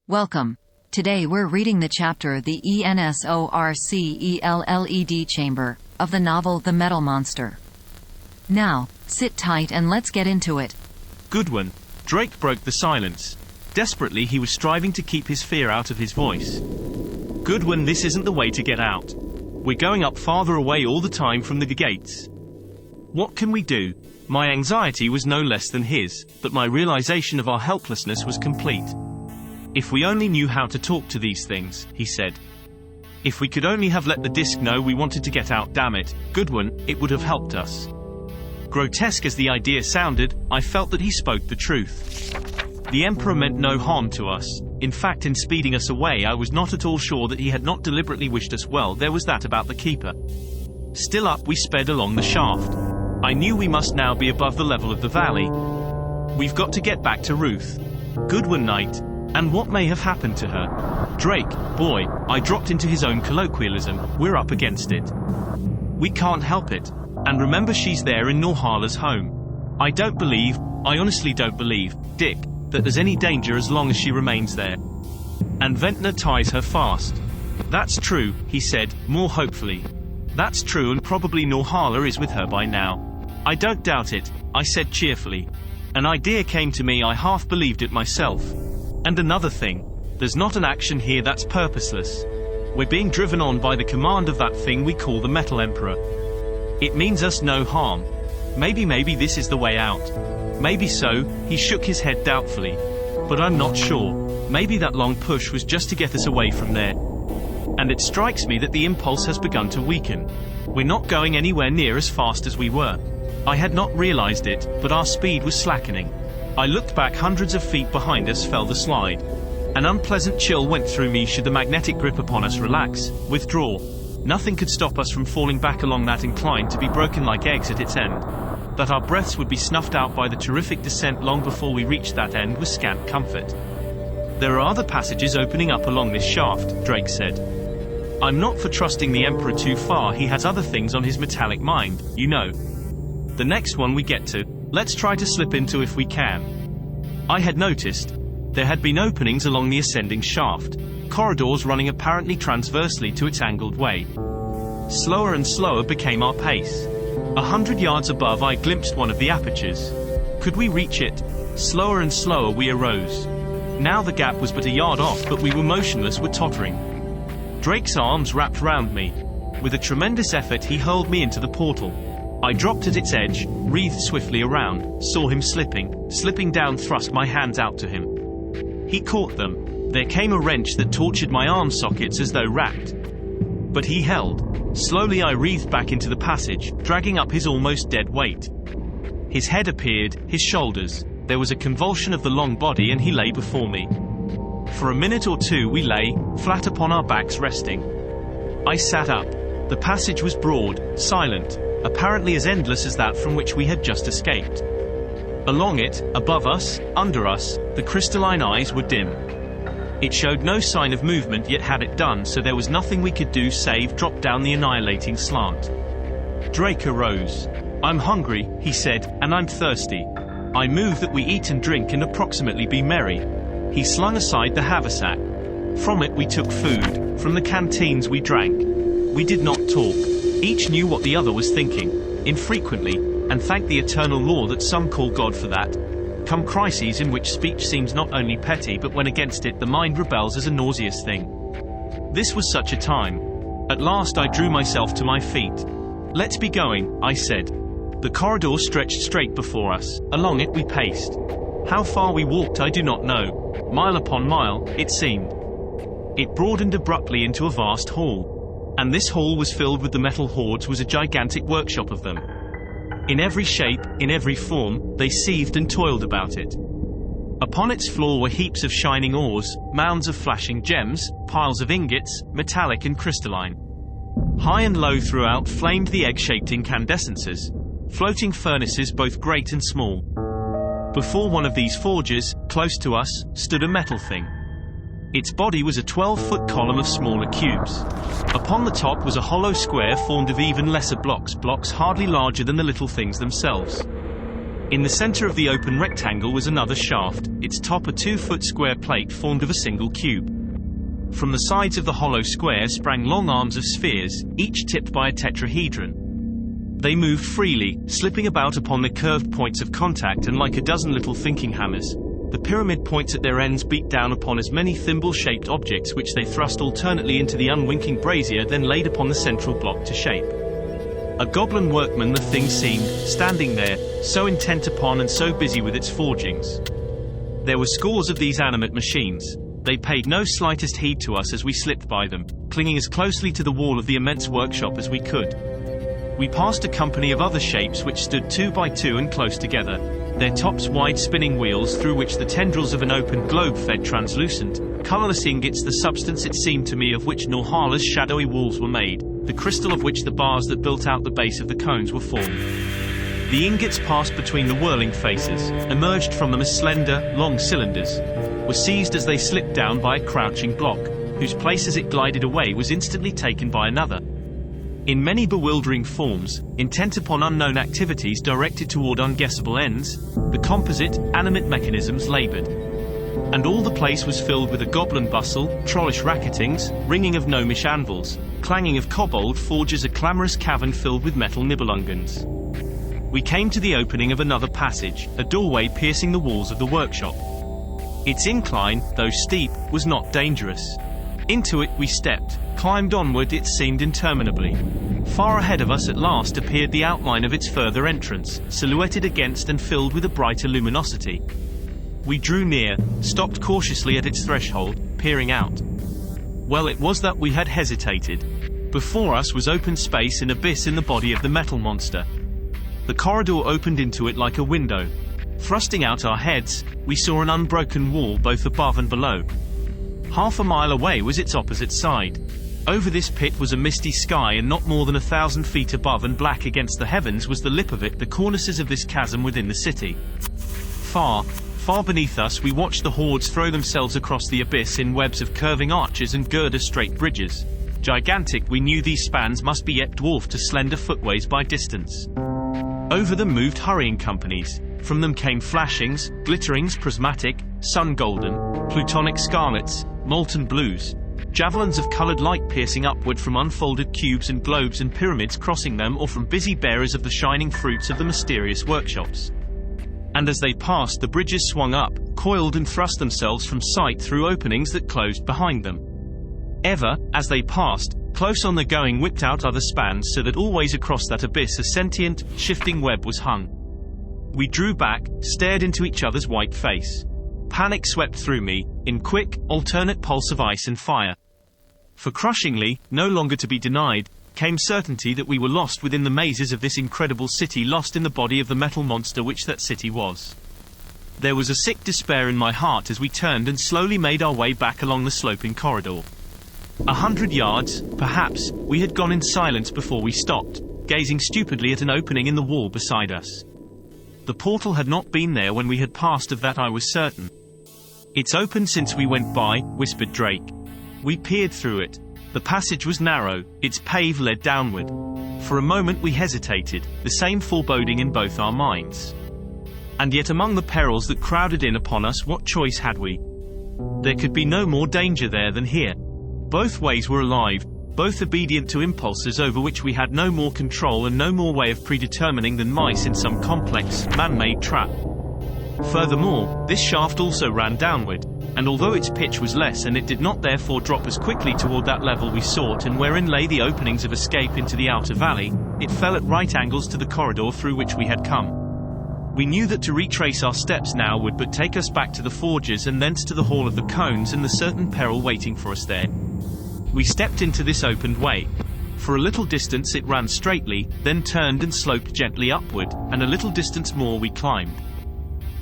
Welcome. Today we're reading the chapter The ENSORCELLED Chamber of the novel The Metal Monster. Now, sit tight and let's get into it. Good one. Drake broke the silence. Desperately he was striving to keep his fear out of his voice. Goodwin, this isn't the way to get out. We're going up farther away all the time from the gates. What can we do? My anxiety was no less than his, but my realization of our helplessness was complete. If we only knew how to talk to these things, he said. If we could only have let the disc know we wanted to get out, damn it, Goodwin, it would have helped us. Grotesque as the idea sounded, I felt that he spoke the truth. The Emperor meant no harm to us. In fact, in speeding us away, I was not at all sure that he had not deliberately wished us well. There was that about the Keeper. Still up, we sped along the shaft. I knew we must now be above the level of the valley. We've got to get back to Ruth. Goodwin Knight. And what may have happened to her? Drake, boy, I dropped into his own colloquialism, we're up against it. We can't help it. And remember, she's there in Norhala's home. I honestly don't believe, Dick, that there's any danger as long as she remains there. And Ventnor ties her fast. That's true, he said, more hopefully. That's true, and probably Norhala is with her by now. I don't doubt it, I said cheerfully. An idea came to me, I half believed it myself. And another thing, there's not an action here that's purposeless. We're being driven on by the command of that thing we call the Metal Emperor. It means us no harm. Maybe this is the way out. Maybe so, he shook his head doubtfully. But I'm not sure. Maybe that long push was just to get us away from there. And it strikes me that the impulse has begun to weaken. We're not going anywhere near as fast as we were. I had not realized it, but our speed was slackening. I looked back. Hundreds of feet behind us fell the slide. An unpleasant chill went through me. Should the magnetic grip upon us relax, withdraw, nothing could stop us from falling back along that incline, to be broken like eggs at its end. That our breaths would be snuffed out by the terrific descent long before we reached that end was scant comfort. There are other passages opening up along this shaft, Drake said. I'm not for trusting the Emperor too far. He has other things on his metallic mind, you know. The next one we get to, let's try to slip into if we can. I had noticed there had been openings along the ascending shaft, corridors running apparently transversely to its angled way. Slower and slower became our pace. 100 yards above, I glimpsed one of the apertures. Could we reach it? Slower and slower we arose. Now the gap was but a yard off, but we were motionless, were tottering. Drake's arms wrapped round me. With a tremendous effort he hurled me into the portal. I dropped at its edge, wreathed swiftly around, saw him slipping down, thrust my hands out to him. He caught them. There came a wrench that tortured my arm sockets as though racked. But he held. Slowly I wreathed back into the passage, dragging up his almost dead weight. His head appeared, his shoulders. There was a convulsion of the long body, and he lay before me. For a minute or two we lay, flat upon our backs, resting. I sat up. The passage was broad, silent, apparently as endless as that from which we had just escaped. Along it, above us, under us, the crystalline eyes were dim. It showed no sign of movement, yet had it done so there was nothing we could do save drop down the annihilating slant. Drake arose. I'm hungry, he said, and I'm thirsty. I move that we eat and drink and approximately be merry. He slung aside the haversack. From it we took food, from the canteens we drank. We did not talk. Each knew what the other was thinking. Infrequently, and thank the eternal law that some call God for that, come crises in which speech seems not only petty, but when against it the mind rebels as a nauseous thing. This was such a time. At last I drew myself to my feet. Let's be going, I said. The corridor stretched straight before us. Along it we paced. How far we walked I do not know. Mile upon mile, it seemed. It broadened abruptly into a vast hall. And this hall was filled with the metal hordes, was a gigantic workshop of them. In every shape, in every form, they seethed and toiled about it. Upon its floor were heaps of shining ores, mounds of flashing gems, piles of ingots, metallic and crystalline. High and low throughout flamed the egg-shaped incandescences, floating furnaces both great and small. Before one of these forges, close to us, stood a metal thing. Its body was a 12-foot column of smaller cubes. Upon the top was a hollow square formed of even lesser blocks hardly larger than the little things themselves. In the center of the open rectangle was another shaft, its top a 2-foot square plate formed of a single cube. From the sides of the hollow square sprang long arms of spheres, each tipped by a tetrahedron. They moved freely, slipping about upon the curved points of contact, and like a dozen little thinking hammers, the pyramid points at their ends beat down upon as many thimble-shaped objects which they thrust alternately into the unwinking brazier, then laid upon the central block to shape. A goblin workman the thing seemed, standing there, so intent upon and so busy with its forgings. There were scores of these animate machines. They paid no slightest heed to us as we slipped by them, clinging as closely to the wall of the immense workshop as we could. We passed a company of other shapes which stood 2 by 2 and close together, their tops wide spinning wheels through which the tendrils of an open globe fed translucent, colorless ingots, the substance it seemed to me of which Norhala's shadowy walls were made, the crystal of which the bars that built out the base of the cones were formed. The ingots passed between the whirling faces, emerged from them as slender, long cylinders, were seized as they slipped down by a crouching block, whose place as it glided away was instantly taken by another. In many bewildering forms, intent upon unknown activities directed toward unguessable ends, the composite, animate mechanisms labored. And all the place was filled with a goblin bustle, trollish racketings, ringing of gnomish anvils, clanging of kobold forges, a clamorous cavern filled with metal nibelungans. We came to the opening of another passage, a doorway piercing the walls of the workshop. Its incline, though steep, was not dangerous. Into it we stepped, climbed onward, it seemed interminably. Far ahead of us at last appeared the outline of its further entrance, silhouetted against and filled with a brighter luminosity. We drew near, stopped cautiously at its threshold, peering out. Well, it was that we had hesitated. Before us was open space, an abyss in the body of the metal monster. The corridor opened into it like a window. Thrusting out our heads, we saw an unbroken wall both above and below. Half a mile away was its opposite side. Over this pit was a misty sky, and not more than 1,000 feet above and black against the heavens was the lip of it, the cornices of this chasm within the city. Far, far beneath us we watched the hordes throw themselves across the abyss in webs of curving arches and girder-straight bridges. Gigantic, we knew these spans must be yet dwarfed to slender footways by distance. Over them moved hurrying companies. From them came flashings, glitterings, prismatic, sun-golden, plutonic scarlets, molten blues, javelins of colored light piercing upward from unfolded cubes and globes and pyramids crossing them, or from busy bearers of the shining fruits of the mysterious workshops. And as they passed, the bridges swung up, coiled and thrust themselves from sight through openings that closed behind them. Ever, as they passed, close on the going whipped out other spans, so that always across that abyss a sentient, shifting web was hung. We drew back, stared into each other's white face. Panic swept through me, in quick, alternate pulse of ice and fire. For crushingly, no longer to be denied, came certainty that we were lost within the mazes of this incredible city, lost in the body of the metal monster which that city was. There was a sick despair in my heart as we turned and slowly made our way back along the sloping corridor. 100 yards, perhaps, we had gone in silence before we stopped, gazing stupidly at an opening in the wall beside us. The portal had not been there when we had passed, of that I was certain. "It's opened since we went by," whispered Drake. We peered through it. The passage was narrow, its pave led downward. For a moment we hesitated, the same foreboding in both our minds. And yet among the perils that crowded in upon us, what choice had we? There could be no more danger there than here. Both ways were alive, both obedient to impulses over which we had no more control and no more way of predetermining than mice in some complex, man-made trap. Furthermore, this shaft also ran downward, and although its pitch was less and it did not therefore drop as quickly toward that level we sought and wherein lay the openings of escape into the outer valley, it fell at right angles to the corridor through which we had come. We knew that to retrace our steps now would but take us back to the forges and thence to the Hall of the Cones and the certain peril waiting for us there. We stepped into this opened way. For a little distance it ran straightly, then turned and sloped gently upward, and a little distance more we climbed.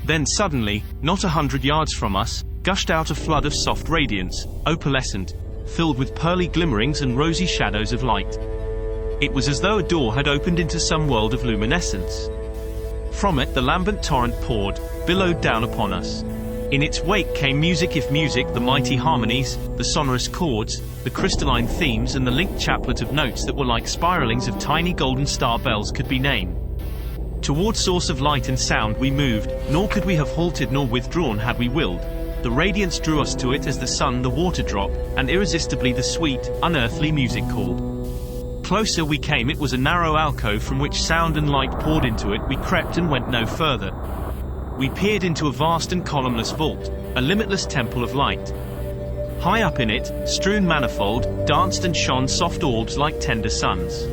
Then suddenly, not 100 yards from us, gushed out a flood of soft radiance, opalescent, filled with pearly glimmerings and rosy shadows of light. It was as though a door had opened into some world of luminescence. From it the lambent torrent poured, billowed down upon us. In its wake came music, if music, the mighty harmonies, the sonorous chords, the crystalline themes, and the linked chaplet of notes that were like spiralings of tiny golden star bells could be named. Toward source of light and sound we moved, nor could we have halted nor withdrawn had we willed. The radiance drew us to it as the sun the water drop, and irresistibly the sweet, unearthly music called. Closer we came, it was a narrow alcove from which sound and light poured into it. We crept and went no further. We peered into a vast and columnless vault, a limitless temple of light. High up in it, strewn manifold, danced and shone soft orbs like tender suns.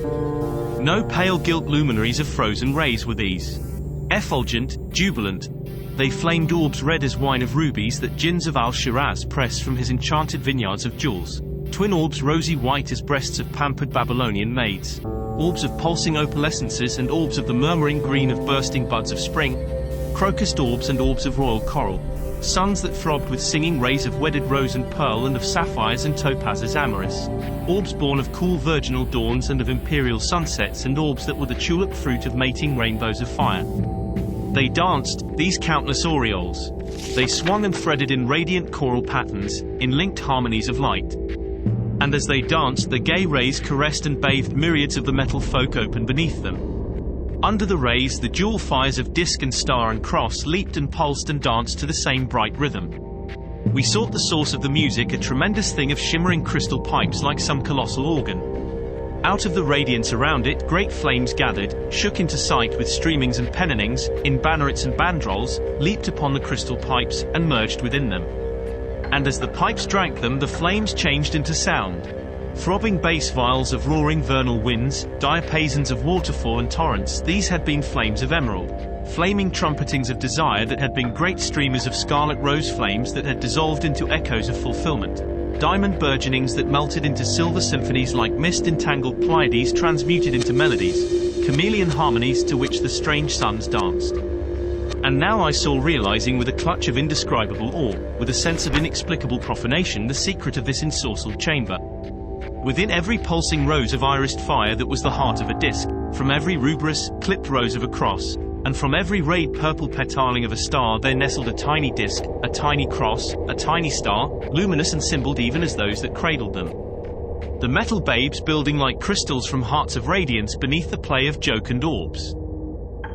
No pale gilt luminaries of frozen rays were these. Effulgent, jubilant, they flamed orbs red as wine of rubies that Jinns of Al-Shiraz press from his enchanted vineyards of jewels. Twin orbs rosy white as breasts of pampered Babylonian maids. Orbs of pulsing opalescences and orbs of the murmuring green of bursting buds of spring. Crocused orbs and orbs of royal coral. Suns that throbbed with singing rays of wedded rose and pearl and of sapphires and topazes amorous. Orbs born of cool virginal dawns and of imperial sunsets, and orbs that were the tulip fruit of mating rainbows of fire. They danced, these countless aureoles. They swung and threaded in radiant choral patterns, in linked harmonies of light. And as they danced, the gay rays caressed and bathed myriads of the metal folk open beneath them. Under the rays, the jewel fires of disc and star and cross leaped and pulsed and danced to the same bright rhythm. We sought the source of the music, a tremendous thing of shimmering crystal pipes like some colossal organ. Out of the radiance around it, great flames gathered, shook into sight with streamings and pennonings, in bannerets and bandrols, leaped upon the crystal pipes, and merged within them. And as the pipes drank them, the flames changed into sound. Throbbing bass vials of roaring vernal winds, diapasons of waterfall and torrents, these had been flames of emerald. Flaming trumpetings of desire that had been great streamers of scarlet rose flames that had dissolved into echoes of fulfillment. Diamond burgeonings that melted into silver symphonies like mist-entangled Pleiades transmuted into melodies, chameleon harmonies to which the strange suns danced. And now I saw, realizing with a clutch of indescribable awe, with a sense of inexplicable profanation, the secret of this ensorcelled chamber. Within every pulsing rose of irised fire that was the heart of a disk, from every rubrous, clipped rose of a cross, and from every rayed purple petaling of a star, there nestled a tiny disk, a tiny cross, a tiny star, luminous and symboled even as those that cradled them. The metal babes building like crystals from hearts of radiance beneath the play of jocund orbs.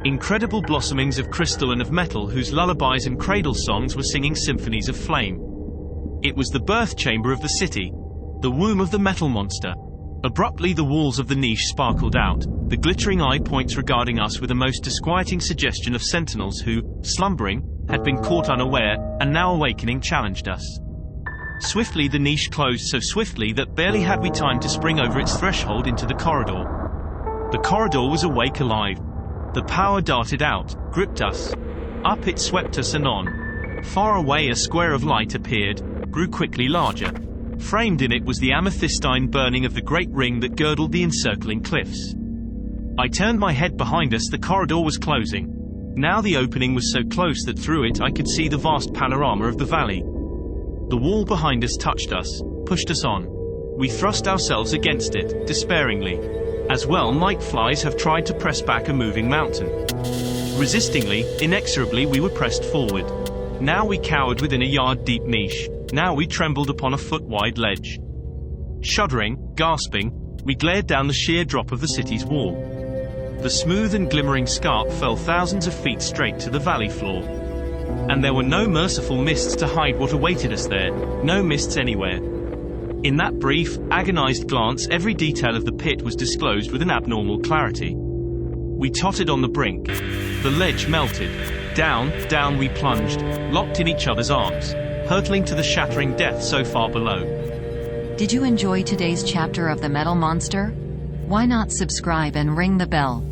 Incredible blossomings of crystal and of metal whose lullabies and cradle songs were singing symphonies of flame. It was the birth chamber of the city. The womb of the metal monster. Abruptly the walls of the niche sparkled out, the glittering eye points regarding us with a most disquieting suggestion of sentinels who, slumbering, had been caught unaware, and now awakening challenged us. Swiftly the niche closed, so swiftly that barely had we time to spring over its threshold into the corridor. The corridor was awake, alive. The power darted out, gripped us. Up it swept us and on. Far away a square of light appeared, grew quickly larger. Framed in it was the amethystine burning of the great ring that girdled the encircling cliffs. I turned my head behind us. The corridor was closing. Now the opening was so close that through it I could see the vast panorama of the valley. The wall behind us touched us, pushed us on. We thrust ourselves against it, despairingly. As well might flies have tried to press back a moving mountain. Resistingly, inexorably we were pressed forward. Now we cowered within a yard-deep niche. Now we trembled upon a foot-wide ledge. Shuddering, gasping, we glared down the sheer drop of the city's wall. The smooth and glimmering scarp fell thousands of feet straight to the valley floor. And there were no merciful mists to hide what awaited us there, no mists anywhere. In that brief, agonized glance, every detail of the pit was disclosed with an abnormal clarity. We tottered on the brink. The ledge melted. Down, down we plunged, locked in each other's arms, hurtling to the shattering death so far below. Did you enjoy today's chapter of The Metal Monster? Why not subscribe and ring the bell?